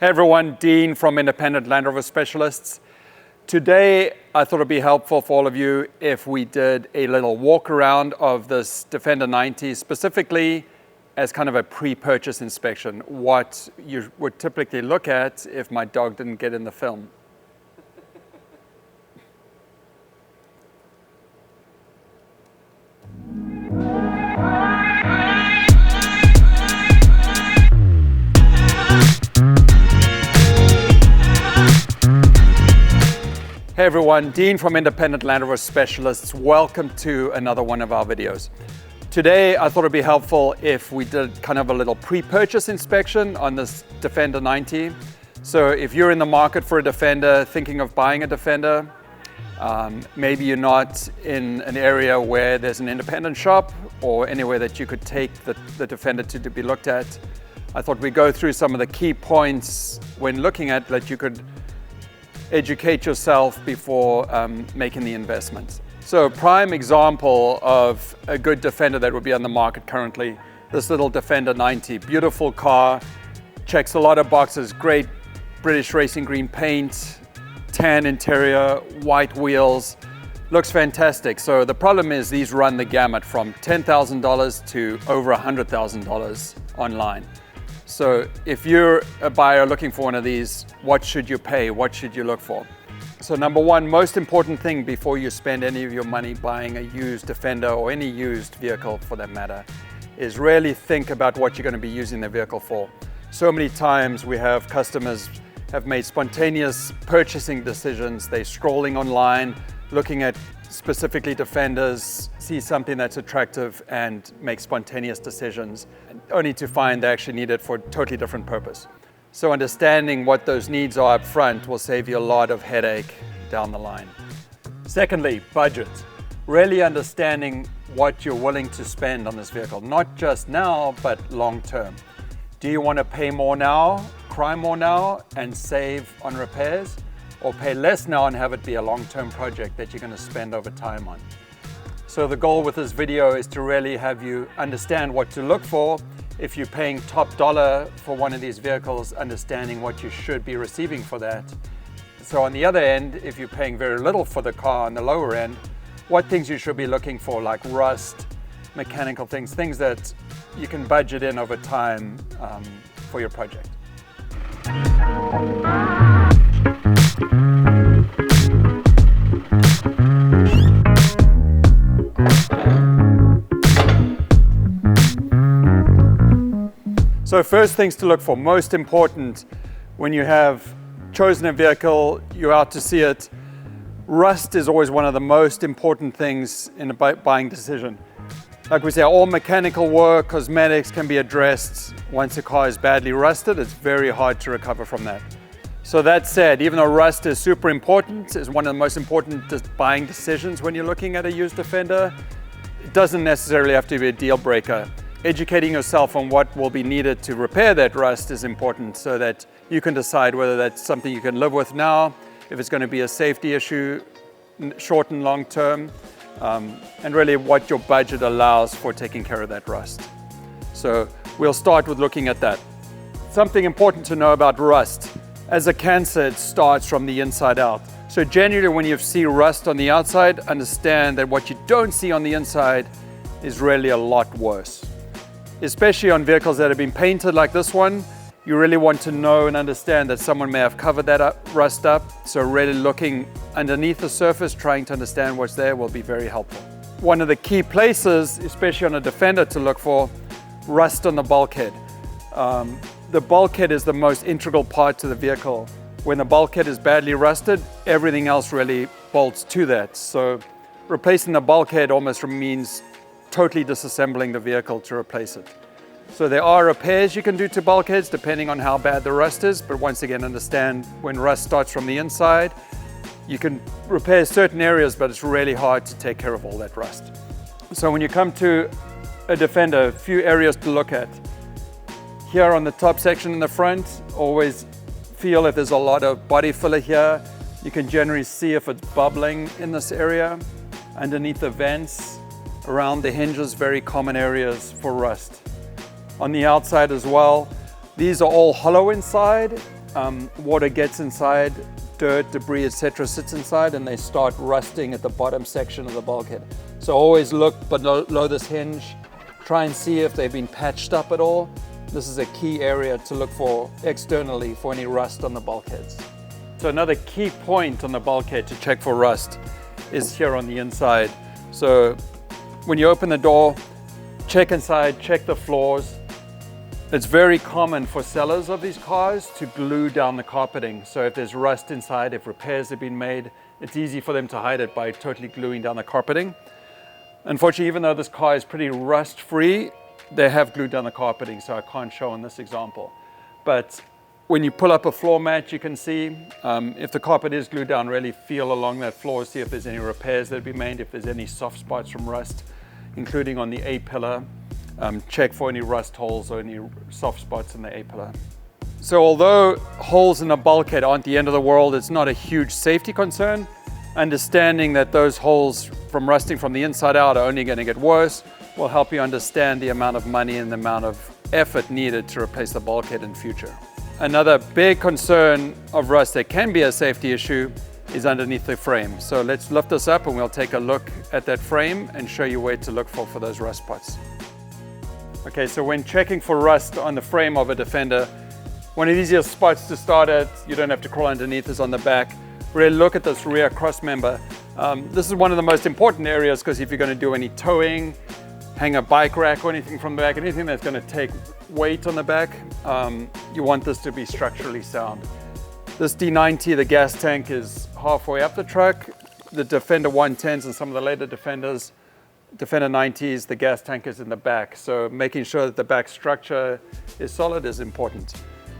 Hey everyone, Dean from Independent Land Rover Specialists. Today, I thought it'd be helpful for all of you if we did a little walk around of this Defender 90, specifically as kind of a pre-purchase inspection, what you would typically look at if my dog didn't get in the film. Hey everyone, Dean from Independent Land Rover Specialists. Welcome to another one of our videos. Today, I thought it'd be helpful if we did kind of a little pre-purchase inspection on this Defender 90. So if you're in the market for a Defender, thinking of buying a Defender, maybe you're not in an area where there's an independent shop or anywhere that you could take the Defender to be looked at. I thought we'd go through some of the key points when looking at that you could educate yourself before making the investment. So a prime example of a good Defender that would be on the market currently, this little Defender 90, beautiful car, checks a lot of boxes, great British racing green paint, tan interior, white wheels, looks fantastic. So the problem is these run the gamut from $10,000 to over $100,000 online. So if you're a buyer looking for one of these, what should you pay? What should you look for? So number one, most important thing before you spend any of your money buying a used Defender or any used vehicle for that matter, is really think about what you're going to be using the vehicle for. So many times we have customers have made spontaneous purchasing decisions. They're scrolling online, looking at specifically Defenders, see something that's attractive and make spontaneous decisions, only to find they actually need it for a totally different purpose. So understanding what those needs are up front will save you a lot of headache down the line. Secondly, budget. Really understanding what you're willing to spend on this vehicle, not just now, but long term. Do you want to pay more now, cry more now, and save on repairs? Or pay less now and have it be a long-term project that you're going to spend over time on. So the goal with this video is to really have you understand what to look for. If you're paying top dollar for one of these vehicles, understanding what you should be receiving for that. So on the other end, if you're paying very little for the car on the lower end, what things you should be looking for, like rust, mechanical things that you can budget in over time for your project. So first things to look for, most important when you have chosen a vehicle, you're out to see it, rust is always one of the most important things in a buying decision. Like we say, all mechanical work, cosmetics can be addressed. Once a car is badly rusted, it's very hard to recover from that. So that said, even though rust is super important, is one of the most important buying decisions when you're looking at a used Defender, it doesn't necessarily have to be a deal breaker. Educating yourself on what will be needed to repair that rust is important so that you can decide whether that's something you can live with now, if it's going to be a safety issue, short and long term, and really what your budget allows for taking care of that rust. So we'll start with looking at that. Something important to know about rust. As a cancer, it starts from the inside out. So generally when you see rust on the outside, understand that what you don't see on the inside is really a lot worse. Especially on vehicles that have been painted like this one, you really want to know and understand that someone may have covered that rust up. So really looking underneath the surface, trying to understand what's there will be very helpful. One of the key places, especially on a Defender, to look for, rust on the bulkhead. The bulkhead is the most integral part to the vehicle. When the bulkhead is badly rusted, everything else really bolts to that. So replacing the bulkhead almost means totally disassembling the vehicle to replace it. So there are repairs you can do to bulkheads depending on how bad the rust is, but once again, understand when rust starts from the inside, you can repair certain areas, but it's really hard to take care of all that rust. So when you come to a Defender, a few areas to look at. Here on the top section in the front, always feel if there's a lot of body filler here. You can generally see if it's bubbling in this area. Underneath the vents, around the hinges, very common areas for rust. On the outside as well, these are all hollow inside, water gets inside, dirt, debris, etc. sits inside, and they start rusting at the bottom section of the bulkhead. So always look below this hinge, try and see if they've been patched up at all. This is a key area to look for externally for any rust on the bulkheads. So another key point on the bulkhead to check for rust is here on the inside. So when you open the door, check inside, check the floors. It's very common for sellers of these cars to glue down the carpeting. So if there's rust inside, if repairs have been made, it's easy for them to hide it by totally gluing down the carpeting. Unfortunately, even though this car is pretty rust-free, they have glued down the carpeting, so I can't show on this example. But when you pull up a floor mat, you can see if the carpet is glued down, really feel along that floor, see if there's any repairs that have been made, if there's any soft spots from rust, including on the A-pillar. Check for any rust holes or any soft spots in the A-pillar. So although holes in a bulkhead aren't the end of the world, it's not a huge safety concern. Understanding that those holes from rusting from the inside out are only going to get worse will help you understand the amount of money and the amount of effort needed to replace the bulkhead in future. Another big concern of rust that can be a safety issue is underneath the frame. So let's lift this up and we'll take a look at that frame and show you where to look for those rust spots. Okay, so when checking for rust on the frame of a Defender, one of the easiest spots to start at, you don't have to crawl underneath, is on the back. Really look at this rear cross member. This is one of the most important areas because if you're going to do any towing, hang a bike rack or anything from the back, anything that's going to take weight on the back, you want this to be structurally sound. This D90, the gas tank, is halfway up the truck. The Defender 110s and some of the later Defenders, Defender 90s, the gas tank is in the back. So making sure that the back structure is solid is important.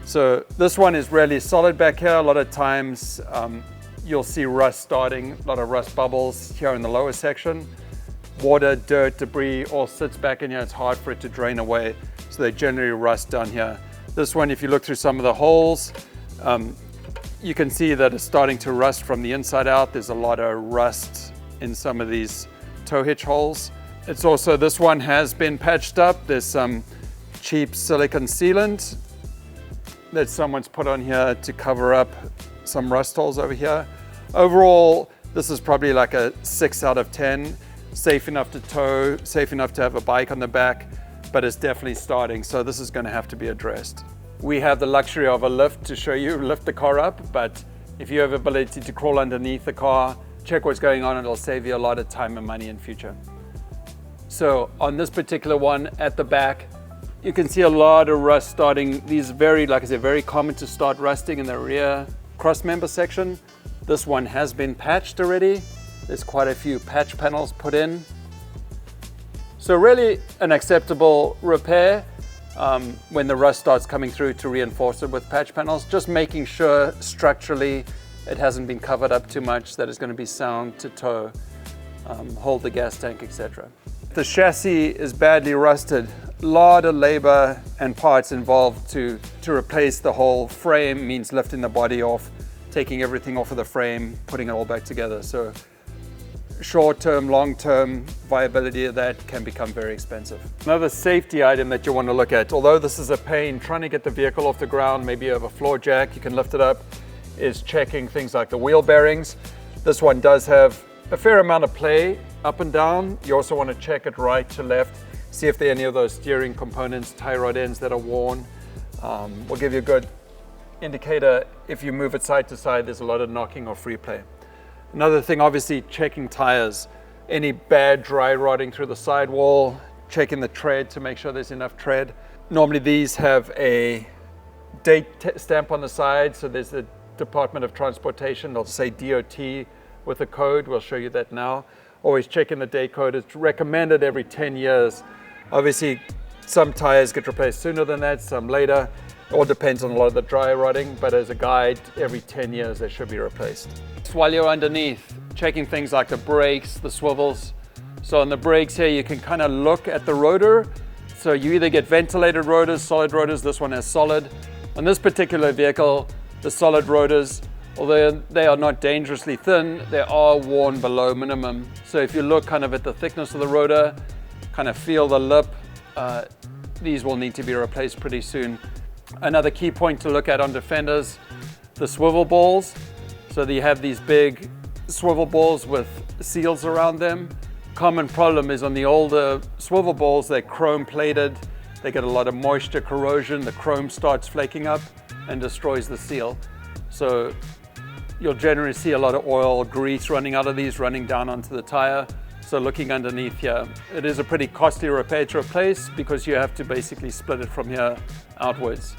So this one is really solid back here. A lot of times you'll see rust starting, a lot of rust bubbles here in the lower section. Water, dirt, debris all sits back in here. It's hard for it to drain away. So they generally rust down here. This one, if you look through some of the holes, you can see that it's starting to rust from the inside out. There's a lot of rust in some of these tow hitch holes. It's also, this one has been patched up. There's some cheap silicone sealant that someone's put on here to cover up some rust holes over here. Overall, this is probably like a 6 out of 10. Safe enough to tow, safe enough to have a bike on the back, but it's definitely starting, so this is going to have to be addressed. We have the luxury of a lift to show you, lift the car up, but if you have ability to crawl underneath the car, check what's going on, and it'll save you a lot of time and money in future. So on this particular one at the back, you can see a lot of rust starting. These are very, like I said, very common to start rusting in the rear cross member section. This one has been patched already. There's quite a few patch panels put in. So really an acceptable repair when the rust starts coming through, to reinforce it with patch panels, just making sure structurally it hasn't been covered up too much, that it's going to be sound to tow, hold the gas tank, etc. If the chassis is badly rusted, a lot of labor and parts involved to replace the whole frame. Means lifting the body off, taking everything off of the frame, putting it all back together. So short-term, long-term viability of that can become very expensive. Another safety item that you want to look at, although this is a pain trying to get the vehicle off the ground, maybe you have a floor jack, you can lift it up, is checking things like the wheel bearings. This one does have a fair amount of play up and down. You also want to check it right to left, see if there are any of those steering components, tie rod ends that are worn. Will give you a good indicator. If you move it side to side, there's a lot of knocking or free play. Another thing, obviously, checking tires. Any bad dry rotting through the sidewall, checking the tread to make sure there's enough tread. Normally these have a date stamp on the side, so there's the Department of Transportation, they'll say DOT with a code, we'll show you that now. Always checking the date code. It's recommended every 10 years. Obviously, some tires get replaced sooner than that, some later. It all depends on a lot of the dry rotting, but as a guide, every 10 years they should be replaced. While you're underneath, checking things like the brakes, the swivels. So on the brakes here, you can kind of look at the rotor. So you either get ventilated rotors, solid rotors. This one has solid. On this particular vehicle, the solid rotors, although they are not dangerously thin, they are worn below minimum. So if you look kind of at the thickness of the rotor, kind of feel the lip, these will need to be replaced pretty soon. Another key point to look at on Defenders, the swivel balls. So you have these big swivel balls with seals around them. Common problem is on the older swivel balls, they're chrome plated. They get a lot of moisture, corrosion. The chrome starts flaking up and destroys the seal. So you'll generally see a lot of oil, grease running out of these, running down onto the tire. So looking underneath here, it is a pretty costly repair to replace because you have to basically split it from here outwards.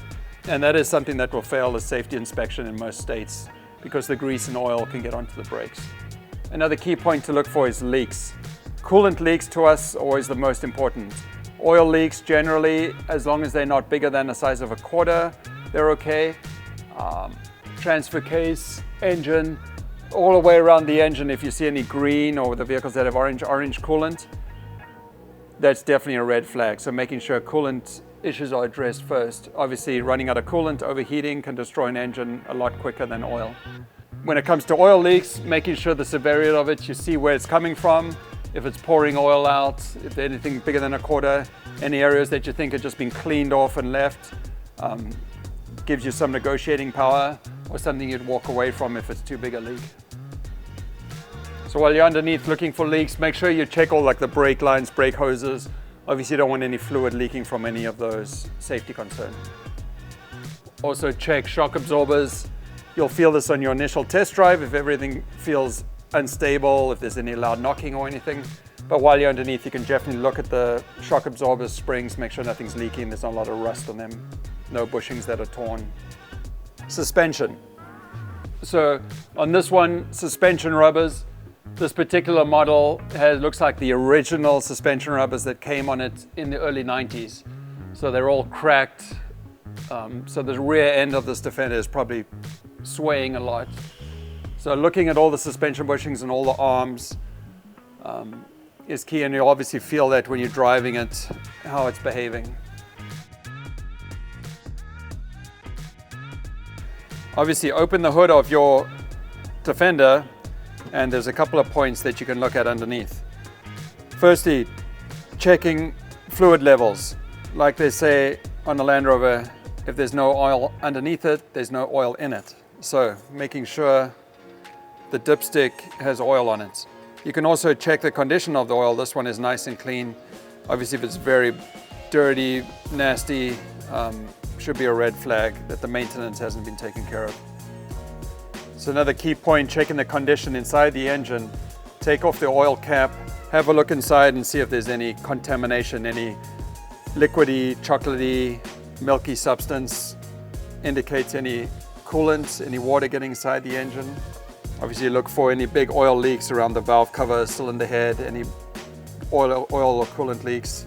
And that is something that will fail the safety inspection in most states because the grease and oil can get onto the brakes. Another key point to look for is leaks. Coolant leaks to us are always the most important. Oil leaks generally, as long as they're not bigger than the size of a quarter, they're okay. Transfer case, engine, all the way around the engine, if you see any green or the vehicles that have orange coolant, that's definitely a red flag. So making sure coolant issues are addressed first. Obviously, running out of coolant, overheating can destroy an engine a lot quicker than oil. When it comes to oil leaks, making sure the severity of it, you see where it's coming from. If it's pouring oil out, if there's anything bigger than a quarter, any areas that you think have just been cleaned off and left, gives you some negotiating power or something you'd walk away from if it's too big a leak. So while you're underneath looking for leaks, make sure you check all like the brake lines, brake hoses. Obviously you don't want any fluid leaking from any of those safety concerns. Also check shock absorbers. You'll feel this on your initial test drive if everything feels unstable, if there's any loud knocking or anything. But while you're underneath, you can definitely look at the shock absorbers, springs, make sure nothing's leaking, there's not a lot of rust on them, no bushings that are torn. Suspension. So on this one, suspension rubbers. This particular model looks like the original suspension rubbers that came on it in the early 90s. So they're all cracked. So the rear end of this Defender is probably swaying a lot. So looking at all the suspension bushings and all the arms is key, and you'll obviously feel that when you're driving it, how it's behaving. Obviously open the hood of your Defender and there's a couple of points that you can look at underneath. Firstly, checking fluid levels. Like they say on the Land Rover, if there's no oil underneath it, there's no oil in it. So making sure the dipstick has oil on it. You can also check the condition of the oil. This one is nice and clean. Obviously if it's very dirty, nasty, should be a red flag that the maintenance hasn't been taken care of. So another key point, checking the condition inside the engine. Take off the oil cap, have a look inside and see if there's any contamination, any liquidy, chocolatey, milky substance. Indicates any coolant, any water getting inside the engine. Obviously look for any big oil leaks around the valve cover, cylinder head, any oil or coolant leaks.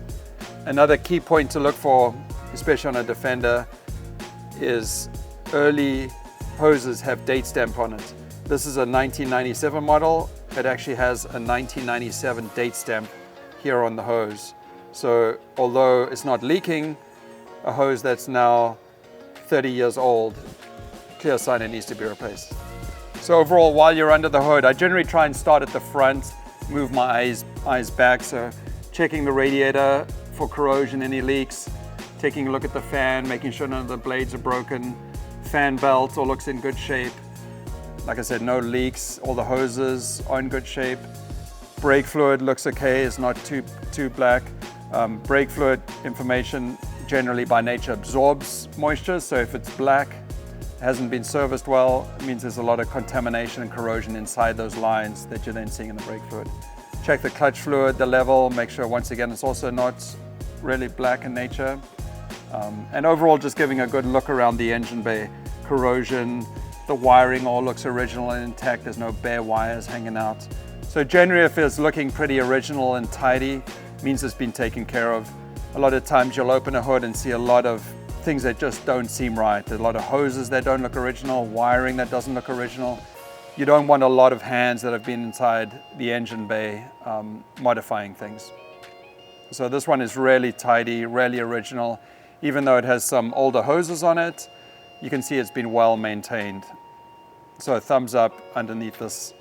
Another key point to look for, especially on a Defender, is early hoses have date stamp on it. This is a 1997 model. It actually has a 1997 date stamp here on the hose. So although it's not leaking, a hose that's now 30 years old, clear sign it needs to be replaced. So overall, while you're under the hood, I generally try and start at the front, move my eyes back. So checking the radiator for corrosion, any leaks, taking a look at the fan, making sure none of the blades are broken. Fan belt all looks in good shape. Like I said, no leaks. All the hoses are in good shape. Brake fluid looks okay, it's not too black. Brake fluid information generally by nature absorbs moisture, so if it's black, hasn't been serviced well, it means there's a lot of contamination and corrosion inside those lines that you're then seeing in the brake fluid. Check the clutch fluid, the level, make sure once again it's also not really black in nature. And overall just giving a good look around the engine bay. Corrosion, the wiring all looks original and intact, there's no bare wires hanging out. So generally if it's looking pretty original and tidy, means it's been taken care of. A lot of times you'll open a hood and see a lot of things that just don't seem right. There's a lot of hoses that don't look original, wiring that doesn't look original. You don't want a lot of hands that have been inside the engine bay modifying things. So this one is really tidy, really original. Even though it has some older hoses on it, you can see it's been well maintained. So a thumbs up underneath this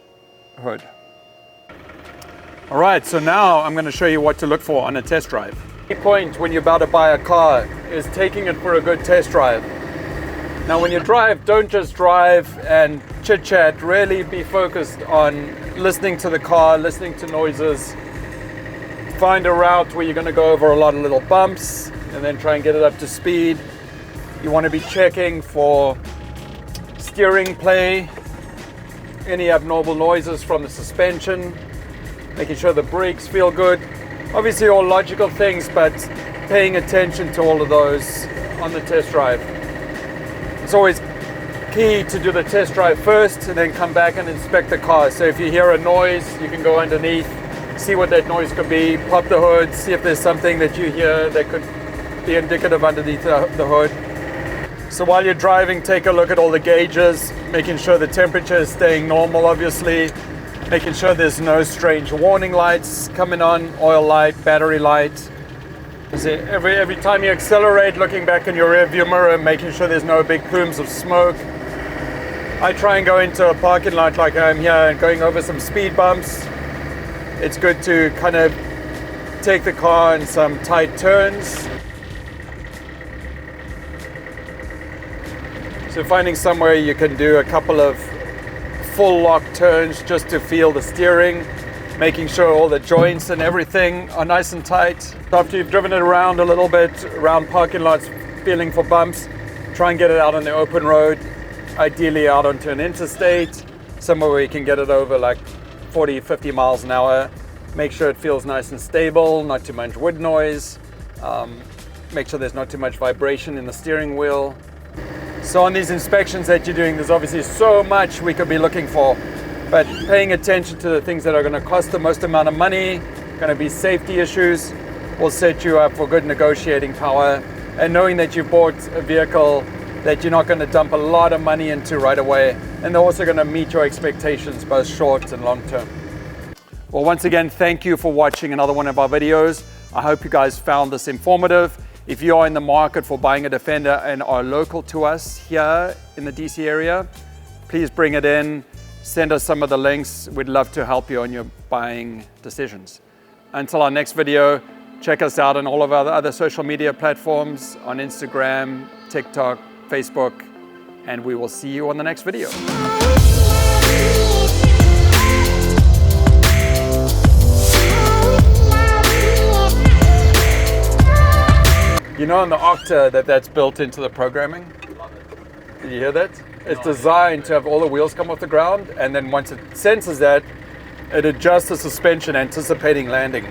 hood. All right, so now I'm going to show you what to look for on a test drive. The key point when you're about to buy a car is taking it for a good test drive. Now when you drive, don't just drive and chit chat, really be focused on listening to the car, listening to noises. Find a route where you're going to go over a lot of little bumps and then try and get it up to speed. You want to be checking for steering play, any abnormal noises from the suspension, making sure the brakes feel good. Obviously all logical things, but paying attention to all of those on the test drive. It's always key to do the test drive first and then come back and inspect the car. So if you hear a noise, you can go underneath, see what that noise could be, pop the hood, see if there's something that you hear that could be indicative underneath the hood. So while you're driving, take a look at all the gauges, making sure the temperature is staying normal, obviously, making sure there's no strange warning lights coming on, oil light, battery light. Every time you accelerate, looking back in your rearview mirror, making sure there's no big plumes of smoke. I try and go into a parking lot like I'm here and going over some speed bumps. It's good to kind of take the car in some tight turns. So finding somewhere you can do a couple of full lock turns just to feel the steering, making sure all the joints and everything are nice and tight. After you've driven it around a little bit, around parking lots, feeling for bumps, try and get it out on the open road, ideally out onto an interstate, somewhere where you can get it over like 40, 50 miles an hour. Make sure it feels nice and stable, not too much wood noise. Make sure there's not too much vibration in the steering wheel. So on these inspections that you're doing, there's obviously so much we could be looking for. But paying attention to the things that are going to cost the most amount of money, going to be safety issues, will set you up for good negotiating power. And knowing that you've bought a vehicle that you're not going to dump a lot of money into right away. And they're also going to meet your expectations, both short and long term. Well, once again, thank you for watching another one of our videos. I hope you guys found this informative. If you are in the market for buying a Defender and are local to us here in the DC area, please bring it in. Send us some of the links. We'd love to help you on your buying decisions. Until our next video, check us out on all of our other social media platforms, on Instagram, TikTok, Facebook, and we will see you on the next video. You know in the Octa that's built into the programming? Did you hear that? It's designed to have all the wheels come off the ground, and then once it senses that, it adjusts the suspension anticipating landing.